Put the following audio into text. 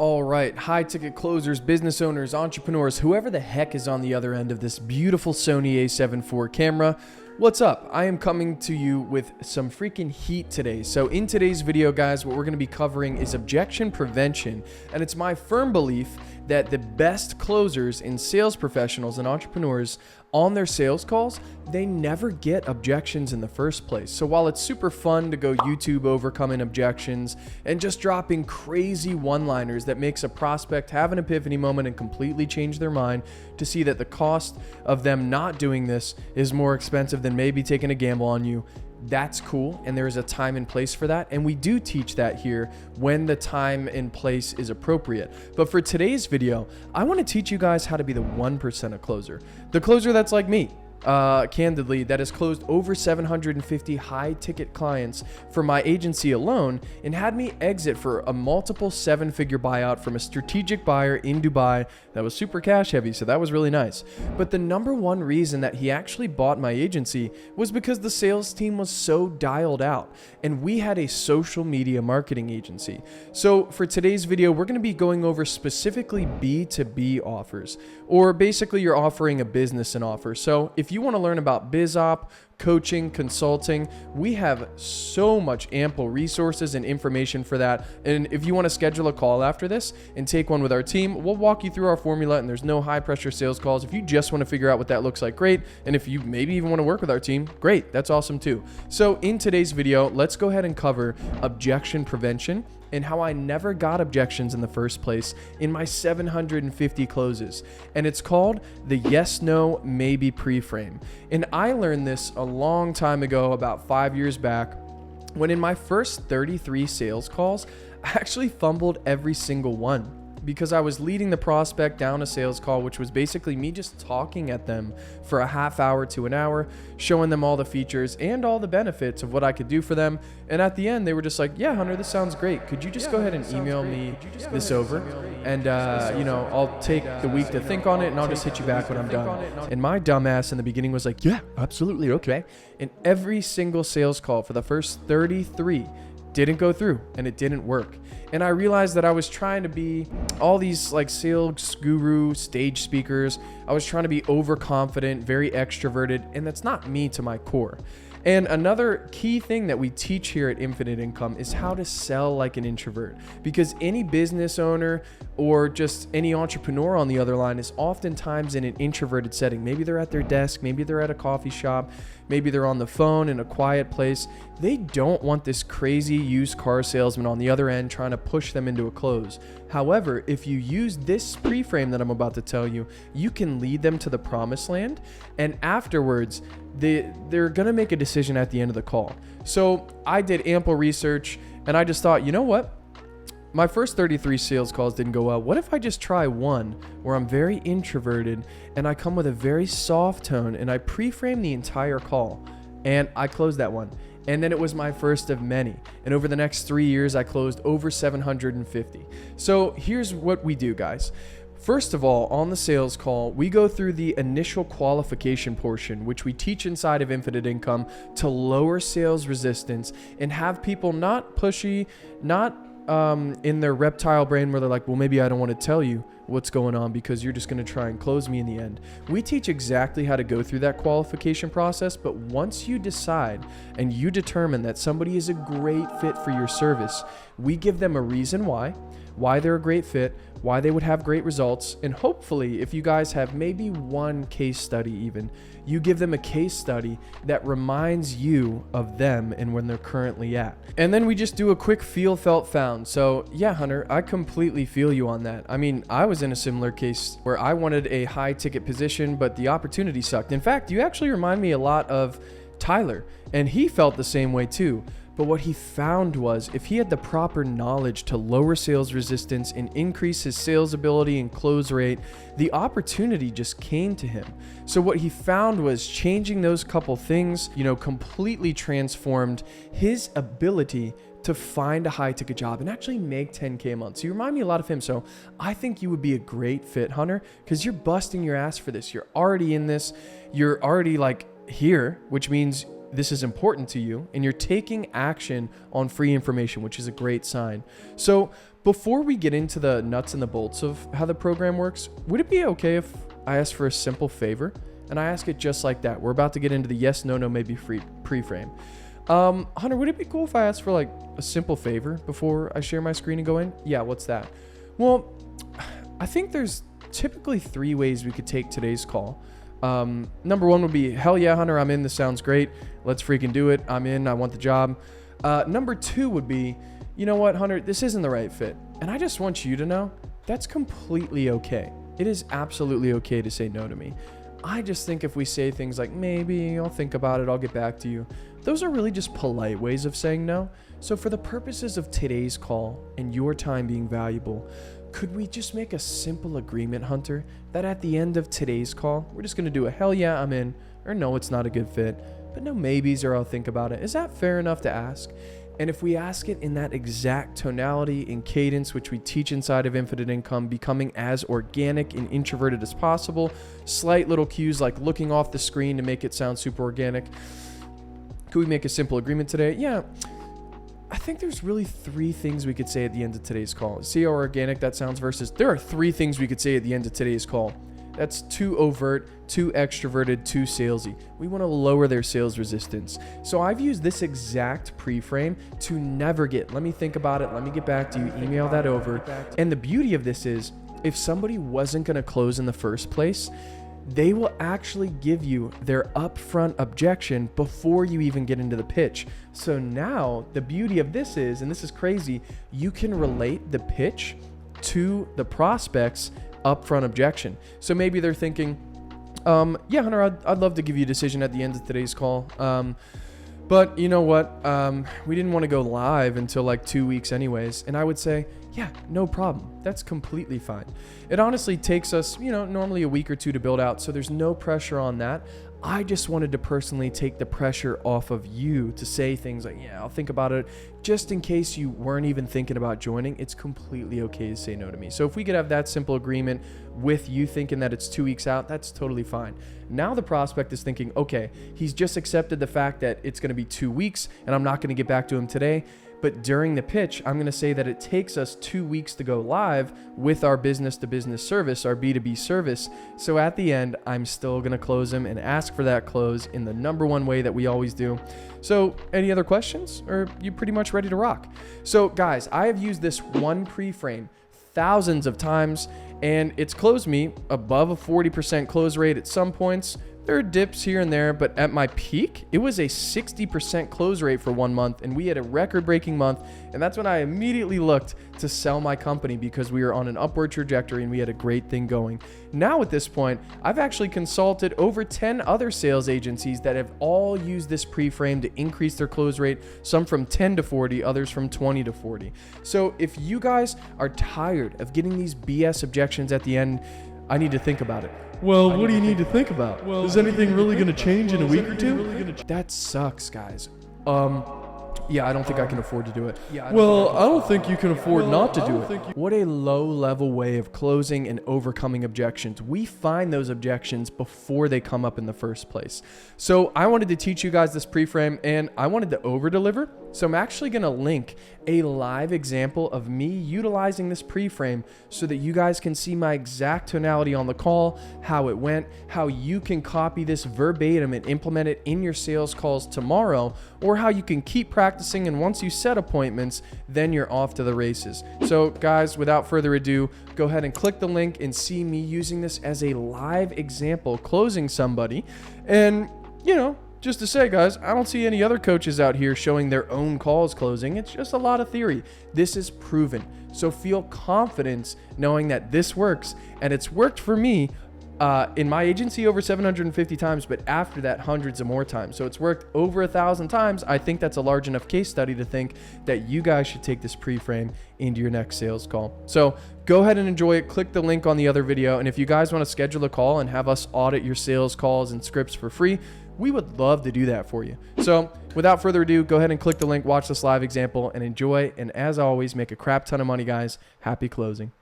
All right, high ticket closers, business owners, entrepreneurs, whoever the heck is on the other end of this beautiful Sony a7 IV camera, what's up? I am coming to you with some freaking heat today. So in today's video, guys, what we're going to be covering is objection prevention. And it's my firm belief that the best closers in sales professionals and entrepreneurs on their sales calls, they never get objections in the first place. So while it's super fun to go YouTube overcoming objections and just dropping crazy one-liners that makes a prospect have an epiphany moment and completely change their mind to see that the cost of them not doing this is more expensive than maybe taking a gamble on you, that's cool, and there is a time and place for that, and we do teach that here when the time and place is appropriate. But for today's video, I want to teach you guys how to be the 1% closer, the closer that's like me. Candidly, that has closed over 750 high ticket clients for my agency alone and had me exit for a multiple 7-figure buyout from a strategic buyer in Dubai that was super cash heavy, so that was really nice. But the number one reason that he actually bought my agency was because the sales team was so dialed out and we had a social media marketing agency. So for today's video, we're going to be going over specifically B2B offers, or basically you're offering a business an offer. So if you want to learn about biz op, coaching, consulting, we have so much ample resources and information for that. And if you want to schedule a call after this and take one with our team, we'll walk you through our formula, and there's no high pressure sales calls. If you just want to figure out what that looks like, great. And if you maybe even want to work with our team, great. That's awesome too. So in today's video, let's go ahead and cover objection prevention and how I never got objections in the first place in my 750 closes. And it's called the yes, no, maybe pre-frame. And I learned this a long time ago, about 5 years back, when in my first 33 sales calls, I actually fumbled every single one, because I was leading the prospect down a sales call, which was basically me just talking at them for a half hour to an hour, showing them all the features and all the benefits of what I could do for them. And at the end, they were just like, yeah, Hunter, this sounds great. Could you just go ahead and email me this over? And, I'll take the week to think on it and I'll just hit you back when I'm done. And my dumbass in the beginning was like, yeah, absolutely. Okay. And every single sales call for the first 33 didn't go through and it didn't work. And I realized that I was trying to be all these like sales guru stage speakers. I was trying to be overconfident, very extroverted, and that's not me to my core. And another key thing that we teach here at Infinite Income is how to sell like an introvert, because any business owner or just any entrepreneur on the other line is oftentimes in an introverted setting. Maybe they're at their desk, maybe they're at a coffee shop, maybe they're on the phone in a quiet place. They don't want this crazy used car salesman on the other end trying to push them into a close. However, if you use this pre-frame that I'm about to tell you, you can lead them to the promised land, and afterwards, they're going to make a decision at the end of the call. So I did ample research and I just thought, you know what? My first 33 sales calls didn't go well. What if I just try one where I'm very introverted and I come with a very soft tone and I pre-frame the entire call, and I closed that one. And then it was my first of many. And over the next 3 years, I closed over 750. So here's what we do, guys. First of all, on the sales call, we go through the initial qualification portion, which we teach inside of Infinite Income to lower sales resistance and have people not pushy, not in their reptile brain where they're like, well, maybe I don't want to tell you what's going on because you're just going to try and close me in the end. We teach exactly how to go through that qualification process, but once you decide and you determine that somebody is a great fit for your service, we give them a reason why they're a great fit, why they would have great results, and hopefully if you guys have maybe one case study even, you give them a case study that reminds you of them and when they're currently at. And then we just do a quick feel, felt, found. So yeah, Hunter, I completely feel you on that. I mean, I was in a similar case where I wanted a high ticket position, but the opportunity sucked. In fact, you actually remind me a lot of Tyler, and he felt the same way too. But what he found was if he had the proper knowledge to lower sales resistance and increase his sales ability and close rate, the opportunity just came to him. So what he found was changing those couple things, completely transformed his ability to find a high ticket job and actually make 10K a month. So you remind me a lot of him. So I think you would be a great fit, Hunter, because you're busting your ass for this. You're already in this. You're already like here, which means this is important to you and you're taking action on free information, which is a great sign. So before we get into the nuts and the bolts of how the program works, would it be okay if I ask for a simple favor? And I ask it just like that. We're about to get into the yes, no, maybe free pre-frame. Hunter, would it be cool if I asked for like a simple favor before I share my screen and go in? Yeah, what's that? Well, I think there's typically 3 ways we could take today's call. Number 1 would be, hell yeah, Hunter, I'm in. This sounds great. Let's freaking do it. I'm in. I want the job. Number 2 would be, you know what, Hunter, this isn't the right fit. And I just want you to know that's completely okay. It is absolutely okay to say no to me. I just think if we say things like, maybe I'll think about it, I'll get back to you, those are really just polite ways of saying no. So for the purposes of today's call and your time being valuable, could we just make a simple agreement, Hunter, that at the end of today's call, we're just going to do a hell yeah, I'm in, or no, it's not a good fit, but no maybes or I'll think about it. Is that fair enough to ask? And if we ask it in that exact tonality and cadence, which we teach inside of Infinite Income, becoming as organic and introverted as possible, slight little cues like looking off the screen to make it sound super organic. Could we make a simple agreement today? Yeah. I think there's really 3 things we could say at the end of today's call. See how organic that sounds versus there are 3 things we could say at the end of today's call. That's too overt, too extroverted, too salesy. We want to lower their sales resistance. So I've used this exact pre-frame to never get, let me think about it, let me get back to you, email that over. And the beauty of this is if somebody wasn't going to close in the first place, they will actually give you their upfront objection before you even get into the pitch. So now the beauty of this is, and this is crazy, you can relate the pitch to the prospect's upfront objection. So maybe they're thinking, yeah, Hunter, I'd love to give you a decision at the end of today's call. But you know what? We didn't want to go live until like 2 weeks anyways. And I would say, yeah, no problem. That's completely fine. It honestly takes us, normally a week or 2 to build out. So there's no pressure on that. I just wanted to personally take the pressure off of you to say things like, yeah, I'll think about it. Just in case you weren't even thinking about joining, it's completely okay to say no to me. So if we could have that simple agreement with you thinking that it's 2 weeks out, that's totally fine. Now the prospect is thinking, okay, he's just accepted the fact that it's going to be 2 weeks and I'm not going to get back to him today. But during the pitch, I'm going to say that it takes us 2 weeks to go live with our business-to-business service, our B2B service. So at the end, I'm still going to close him and ask for that close in the number 1 way that we always do. So any other questions? Or are you pretty much ready to rock? So guys, I have used this one pre-frame thousands of times, and it's closed me above a 40% close rate at some points. There are dips here and there, but at my peak, it was a 60% close rate for 1 month, and we had a record-breaking month, and that's when I immediately looked to sell my company because we were on an upward trajectory and we had a great thing going. Now at this point, I've actually consulted over 10 other sales agencies that have all used this pre-frame to increase their close rate, some from 10 to 40, others from 20 to 40. So if you guys are tired of getting these BS objections at the end, I need to think about it. Well, what do you need to think about? Is anything really going to change in a week or 2? That sucks, guys. Yeah, I don't think I can afford to do it. Well, I don't think you can afford not to do it. What a low-level way of closing and overcoming objections. We find those objections before they come up in the first place. So I wanted to teach you guys this pre-frame, and I wanted to over-deliver. So I'm actually going to link a live example of me utilizing this pre-frame so that you guys can see my exact tonality on the call, how it went, how you can copy this verbatim and implement it in your sales calls tomorrow, or how you can keep practicing, and once you set appointments, then you're off to the races. So guys, without further ado, go ahead and click the link and see me using this as a live example, closing somebody. And, just to say, guys, I don't see any other coaches out here showing their own calls closing. It's just a lot of theory. This is proven. So feel confidence knowing that this works, and it's worked for me in my agency over 750 times, but after that, hundreds of more times. So it's worked over 1,000 times. I think that's a large enough case study to think that you guys should take this pre-frame into your next sales call. So go ahead and enjoy it. Click the link on the other video. And if you guys want to schedule a call and have us audit your sales calls and scripts for free, we would love to do that for you. So without further ado, go ahead and click the link, watch this live example, and enjoy. And as always, make a crap ton of money, guys. Happy closing.